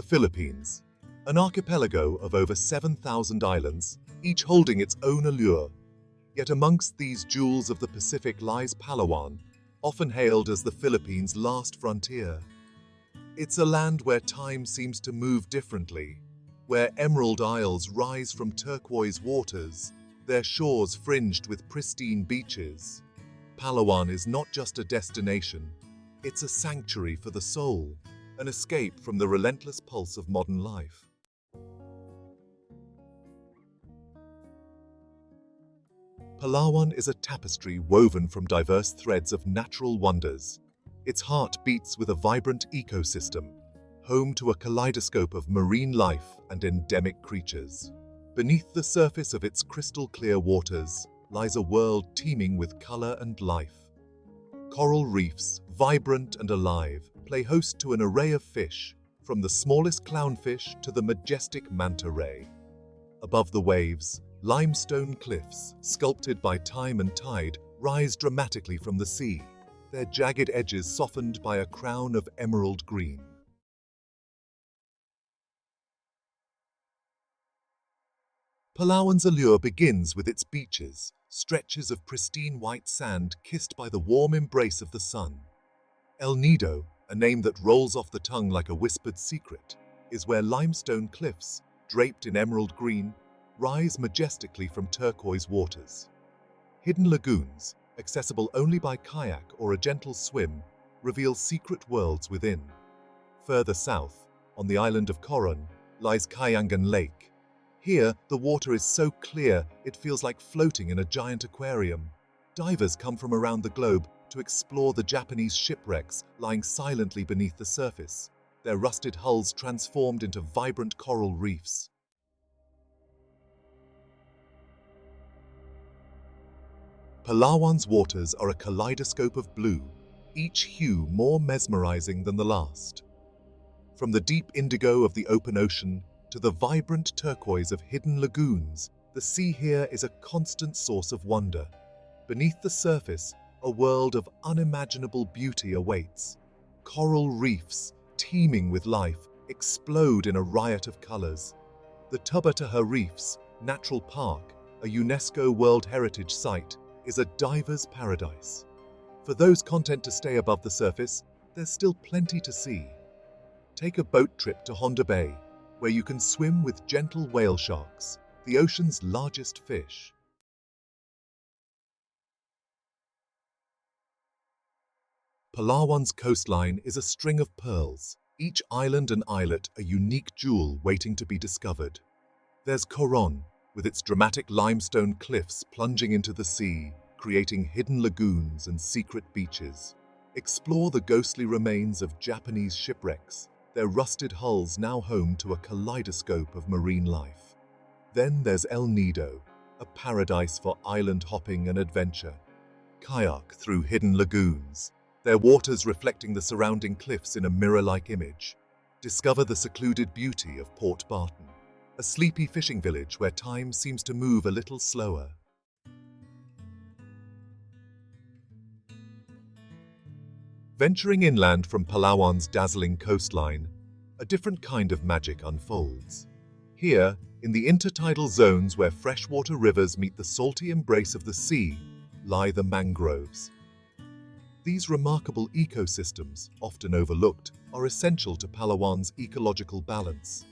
The Philippines, an archipelago of over 7,000 islands, each holding its own allure. Yet amongst these jewels of the Pacific lies Palawan, often hailed as the Philippines' last frontier. It's a land where time seems to move differently, where emerald isles rise from turquoise waters, their shores fringed with pristine beaches. Palawan is not just a destination, it's a sanctuary for the soul, an escape from the relentless pulse of modern life. Palawan is a tapestry woven from diverse threads of natural wonders. Its heart beats with a vibrant ecosystem, home to a kaleidoscope of marine life and endemic creatures. Beneath the surface of its crystal-clear waters lies a world teeming with color and life. Coral reefs, vibrant and alive, play host to an array of fish, from the smallest clownfish to the majestic manta ray. Above the waves, limestone cliffs, sculpted by time and tide, rise dramatically from the sea, their jagged edges softened by a crown of emerald green. Palawan's allure begins with its beaches, stretches of pristine white sand kissed by the warm embrace of the sun. El Nido, a name that rolls off the tongue like a whispered secret, is where limestone cliffs, draped in emerald green, rise majestically from turquoise waters. Hidden lagoons, accessible only by kayak or a gentle swim, reveal secret worlds within. Further south, on the island of Coron, lies Kayangan Lake. Here, the water is so clear it feels like floating in a giant aquarium. Divers come from around the globe to explore the Japanese shipwrecks lying silently beneath the surface, their rusted hulls transformed into vibrant coral reefs. Palawan's waters are a kaleidoscope of blue, each hue more mesmerizing than the last. From the deep indigo of the open ocean to the vibrant turquoise of hidden lagoons, the sea here is a constant source of wonder. Beneath the surface, a world of unimaginable beauty awaits. Coral reefs, teeming with life, explode in a riot of colors. The Tubbataha Reefs, Natural Park, a UNESCO World Heritage Site, is a diver's paradise. For those content to stay above the surface, there's still plenty to see. Take a boat trip to Honda Bay, where you can swim with gentle whale sharks, the ocean's largest fish. Palawan's coastline is a string of pearls, each island and islet a unique jewel waiting to be discovered. There's Coron, with its dramatic limestone cliffs plunging into the sea, creating hidden lagoons and secret beaches. Explore the ghostly remains of Japanese shipwrecks, their rusted hulls now home to a kaleidoscope of marine life. Then there's El Nido, a paradise for island hopping and adventure. Kayak through hidden lagoons, their waters reflecting the surrounding cliffs in a mirror-like image. Discover the secluded beauty of Port Barton, a sleepy fishing village where time seems to move a little slower. Venturing inland from Palawan's dazzling coastline, a different kind of magic unfolds. Here, in the intertidal zones where freshwater rivers meet the salty embrace of the sea, lie the mangroves. These remarkable ecosystems, often overlooked, are essential to Palawan's ecological balance.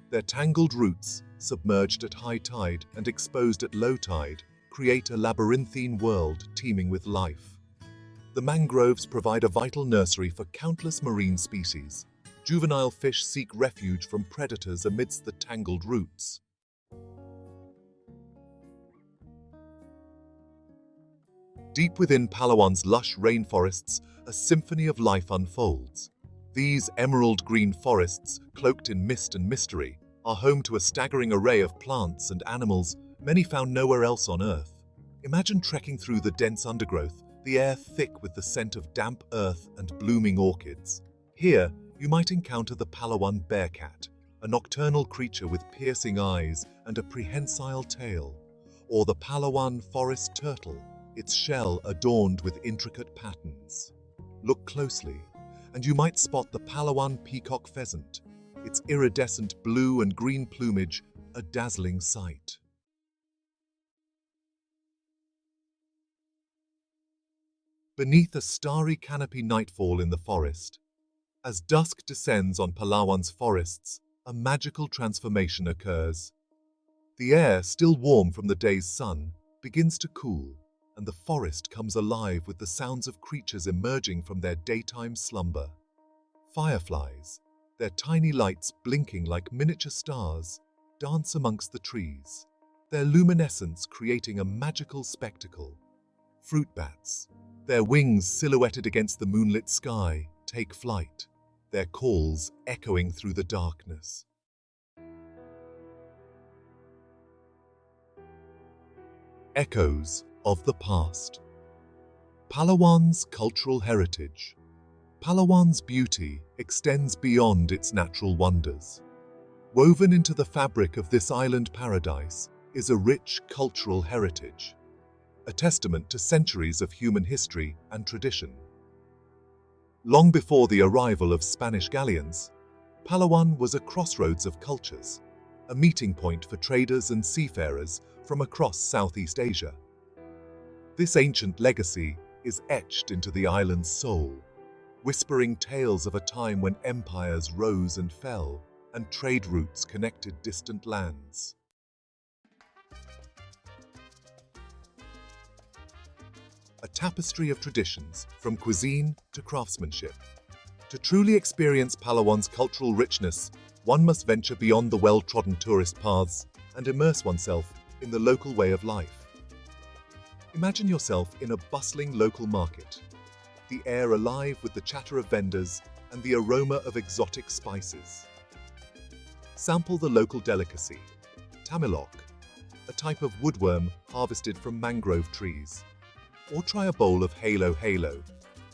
Their tangled roots, submerged at high tide and exposed at low tide, create a labyrinthine world teeming with life. The mangroves provide a vital nursery for countless marine species. Juvenile fish seek refuge from predators amidst the tangled roots. Deep within Palawan's lush rainforests, a symphony of life unfolds. These emerald green forests, cloaked in mist and mystery, are home to a staggering array of plants and animals, many found nowhere else on Earth. Imagine trekking through the dense undergrowth, the air thick with the scent of damp earth and blooming orchids. Here, you might encounter the Palawan bearcat, a nocturnal creature with piercing eyes and a prehensile tail, or the Palawan forest turtle, its shell adorned with intricate patterns. Look closely, and you might spot the Palawan peacock pheasant, its iridescent blue and green plumage a dazzling sight. Beneath a starry canopy nightfall in the forest, as dusk descends on Palawan's forests, a magical transformation occurs. The air, still warm from the day's sun, begins to cool, and the forest comes alive with the sounds of creatures emerging from their daytime slumber. Fireflies, their tiny lights blinking like miniature stars, dance amongst the trees, their luminescence creating a magical spectacle. Fruit bats, their wings silhouetted against the moonlit sky, take flight, their calls echoing through the darkness. Echoes of the past. Palawan's cultural heritage. Palawan's beauty extends beyond its natural wonders. Woven into the fabric of this island paradise is a rich cultural heritage, a testament to centuries of human history and tradition. Long before the arrival of Spanish galleons, Palawan was a crossroads of cultures, a meeting point for traders and seafarers from across Southeast Asia. This ancient legacy is etched into the island's soul, whispering tales of a time when empires rose and fell and trade routes connected distant lands. A tapestry of traditions, from cuisine to craftsmanship. To truly experience Palawan's cultural richness, one must venture beyond the well-trodden tourist paths and immerse oneself in the local way of life. Imagine yourself in a bustling local market, the air alive with the chatter of vendors and the aroma of exotic spices. Sample the local delicacy, tamilok, a type of woodworm harvested from mangrove trees. Or try a bowl of halo,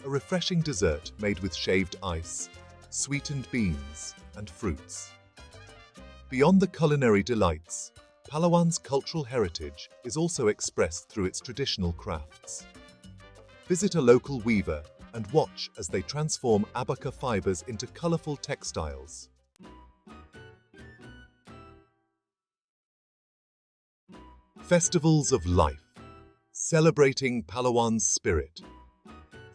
a refreshing dessert made with shaved ice, sweetened beans, and fruits. Beyond the culinary delights, Palawan's cultural heritage is also expressed through its traditional crafts. Visit a local weaver and watch as they transform abaca fibers into colorful textiles. Festivals of life, celebrating Palawan's spirit.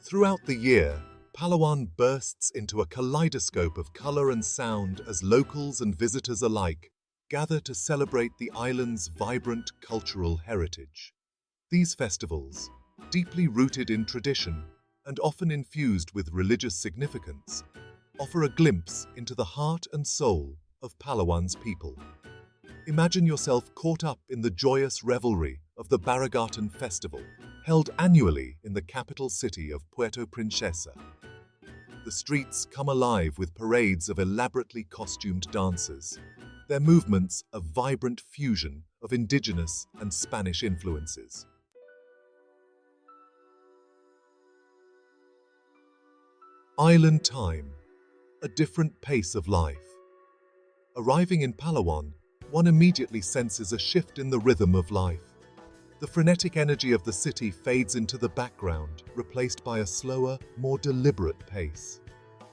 Throughout the year, Palawan bursts into a kaleidoscope of color and sound as locals and visitors alike gather to celebrate the island's vibrant cultural heritage. These festivals, deeply rooted in tradition and often infused with religious significance, offer a glimpse into the heart and soul of Palawan's people. Imagine yourself caught up in the joyous revelry of the Baragatan Festival, held annually in the capital city of Puerto Princesa. The streets come alive with parades of elaborately costumed dancers, their movements a vibrant fusion of indigenous and Spanish influences. Island time, a different pace of life. Arriving in Palawan, one immediately senses a shift in the rhythm of life. The frenetic energy of the city fades into the background, replaced by a slower, more deliberate pace.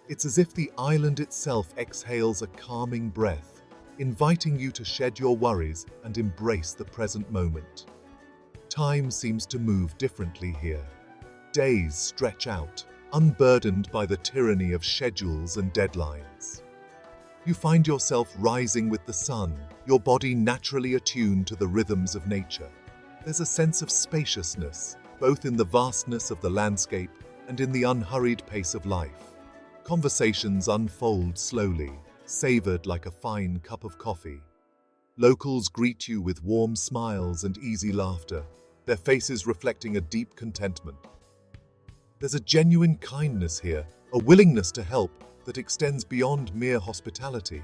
It's as if the island itself exhales a calming breath, inviting you to shed your worries and embrace the present moment. Time seems to move differently here. Days stretch out, unburdened by the tyranny of schedules and deadlines. You find yourself rising with the sun, your body naturally attuned to the rhythms of nature. There's a sense of spaciousness, both in the vastness of the landscape and in the unhurried pace of life. Conversations unfold slowly, savored like a fine cup of coffee. Locals greet you with warm smiles and easy laughter, their faces reflecting a deep contentment. There's a genuine kindness here, a willingness to help that extends beyond mere hospitality.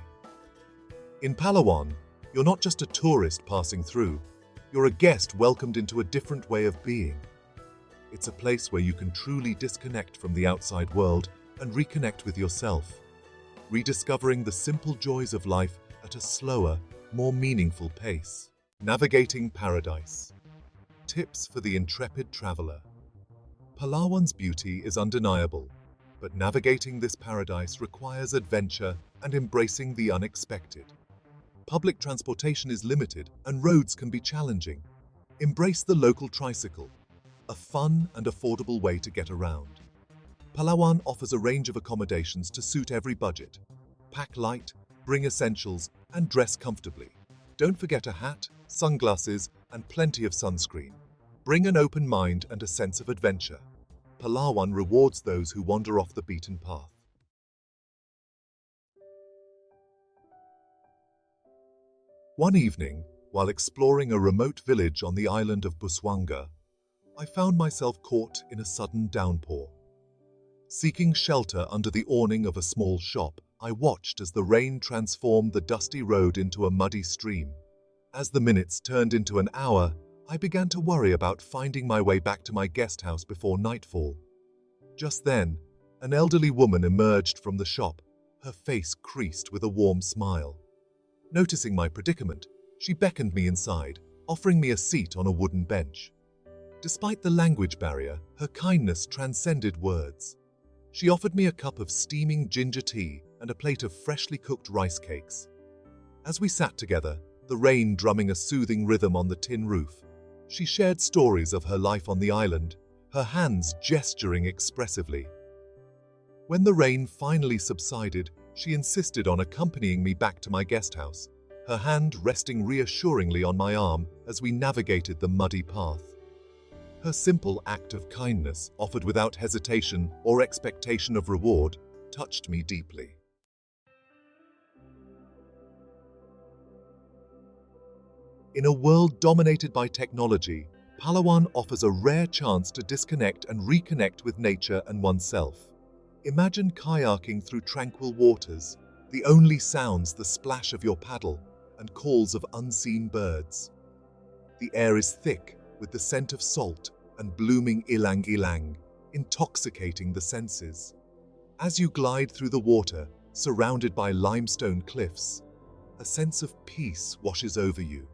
In Palawan, you're not just a tourist passing through, you're a guest welcomed into a different way of being. It's a place where you can truly disconnect from the outside world and reconnect with yourself, rediscovering the simple joys of life at a slower, more meaningful pace. Navigating paradise. Tips for the intrepid traveler. Palawan's beauty is undeniable, but navigating this paradise requires adventure and embracing the unexpected. Public transportation is limited and roads can be challenging. Embrace the local tricycle, a fun and affordable way to get around. Palawan offers a range of accommodations to suit every budget. Pack light, bring essentials, and dress comfortably. Don't forget a hat, sunglasses, and plenty of sunscreen. Bring an open mind and a sense of adventure. Palawan rewards those who wander off the beaten path. One evening, while exploring a remote village on the island of Busuanga, I found myself caught in a sudden downpour. Seeking shelter under the awning of a small shop, I watched as the rain transformed the dusty road into a muddy stream. As the minutes turned into an hour, I began to worry about finding my way back to my guest house before nightfall. Just then, an elderly woman emerged from the shop, her face creased with a warm smile. Noticing my predicament, she beckoned me inside, offering me a seat on a wooden bench. Despite the language barrier, her kindness transcended words. She offered me a cup of steaming ginger tea and a plate of freshly cooked rice cakes. As we sat together, the rain drumming a soothing rhythm on the tin roof, she shared stories of her life on the island, her hands gesturing expressively. When the rain finally subsided, she insisted on accompanying me back to my guest house, her hand resting reassuringly on my arm as we navigated the muddy path. Her simple act of kindness, offered without hesitation or expectation of reward, touched me deeply. In a world dominated by technology, Palawan offers a rare chance to disconnect and reconnect with nature and oneself. Imagine kayaking through tranquil waters, the only sounds the splash of your paddle and calls of unseen birds. The air is thick with the scent of salt and blooming ilang-ilang, intoxicating the senses. As you glide through the water, surrounded by limestone cliffs, a sense of peace washes over you.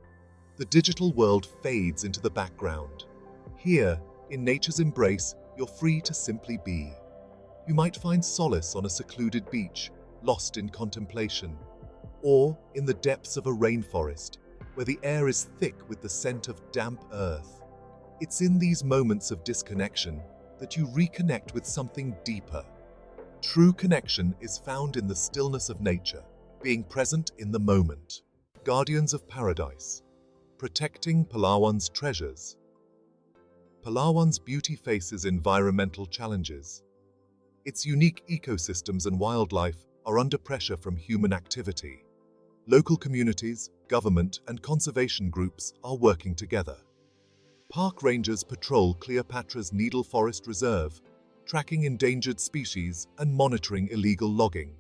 The digital world fades into the background. Here, in nature's embrace, you're free to simply be. You might find solace on a secluded beach, lost in contemplation, or in the depths of a rainforest, where the air is thick with the scent of damp earth. It's in these moments of disconnection that you reconnect with something deeper. True connection is found in the stillness of nature, being present in the moment. Guardians of Paradise, protecting Palawan's treasures. Palawan's beauty faces environmental challenges. Its unique ecosystems and wildlife are under pressure from human activity. Local communities, government, and conservation groups are working together. Park rangers patrol Cleopatra's Needle Forest Reserve, tracking endangered species and monitoring illegal logging.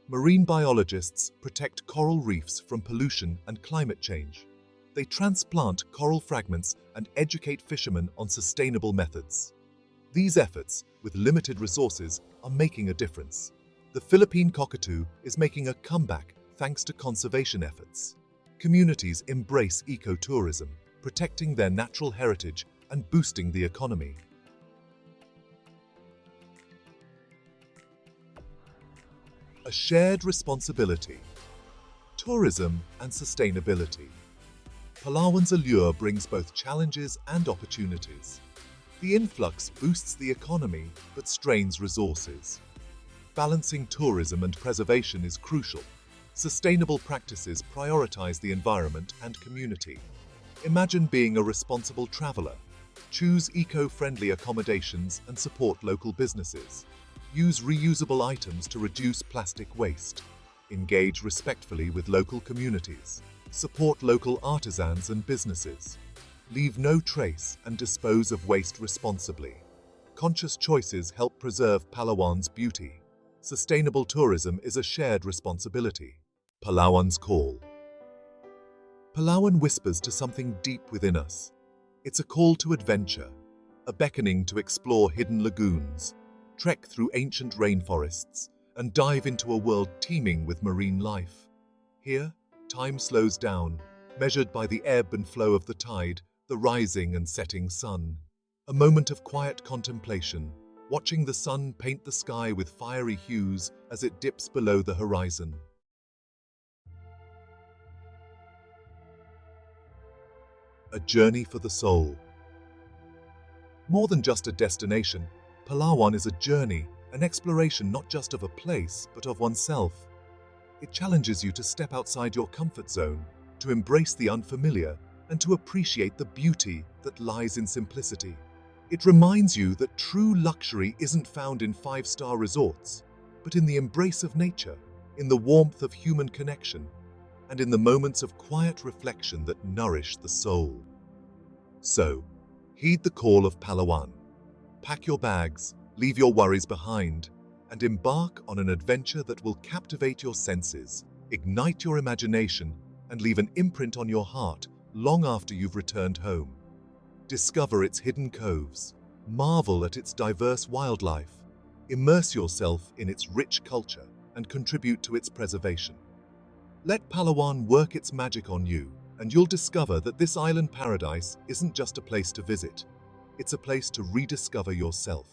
Marine biologists protect coral reefs from pollution and climate change. They transplant coral fragments and educate fishermen on sustainable methods. These efforts, with limited resources, are making a difference. The Philippine cockatoo is making a comeback thanks to conservation efforts. Communities embrace ecotourism, protecting their natural heritage and boosting the economy. A shared responsibility. Tourism and sustainability. Palawan's allure brings both challenges and opportunities. The influx boosts the economy but strains resources. Balancing tourism and preservation is crucial. Sustainable practices prioritize the environment and community. Imagine being a responsible traveler. Choose eco-friendly accommodations and support local businesses. Use reusable items to reduce plastic waste. Engage respectfully with local communities. Support local artisans and businesses. Leave no trace and dispose of waste responsibly. Conscious choices help preserve Palawan's beauty. Sustainable tourism is a shared responsibility. Palawan's call. Palawan whispers to something deep within us. It's a call to adventure, a beckoning to explore hidden lagoons, trek through ancient rainforests, and dive into a world teeming with marine life. Here, time slows down, measured by the ebb and flow of the tide, the rising and setting sun. A moment of quiet contemplation, watching the sun paint the sky with fiery hues as it dips below the horizon. A journey for the soul. More than just a destination, Palawan is a journey, an exploration not just of a place, but of oneself. It challenges you to step outside your comfort zone, to embrace the unfamiliar, and to appreciate the beauty that lies in simplicity. It reminds you that true luxury isn't found in five-star resorts, but in the embrace of nature, in the warmth of human connection, and in the moments of quiet reflection that nourish the soul. So, heed the call of Palawan. Pack your bags, leave your worries behind, and embark on an adventure that will captivate your senses, ignite your imagination, and leave an imprint on your heart long after you've returned home. Discover its hidden coves, marvel at its diverse wildlife, immerse yourself in its rich culture, and contribute to its preservation. Let Palawan work its magic on you, and you'll discover that this island paradise isn't just a place to visit. It's a place to rediscover yourself.